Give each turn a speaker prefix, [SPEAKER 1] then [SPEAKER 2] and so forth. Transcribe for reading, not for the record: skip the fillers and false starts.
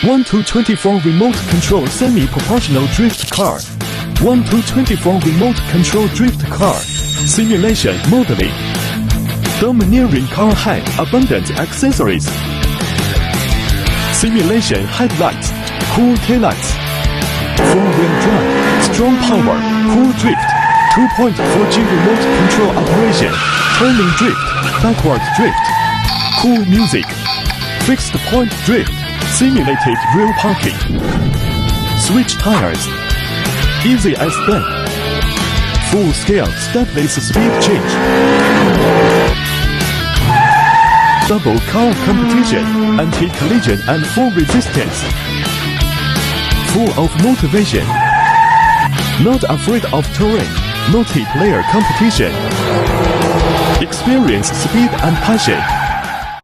[SPEAKER 1] 1-24 remote control semi-proportional drift car. 1-24 remote control drift car. Simulation modeling. Domineering car height, abundant accessories. Simulation headlights, cool taillights. 4-wheel drive, strong power, cool drift. 2.4G remote control operation. Turning drift, backward drift. Cool music. Fixed point drift. Simulated real parking. Switch tires. Easy as that. Full scale stepless speed change. Double car competition, anti-collision and full resistance. Full of motivation. Not afraid of terrain, multiplayer competition. Experience speed and passion.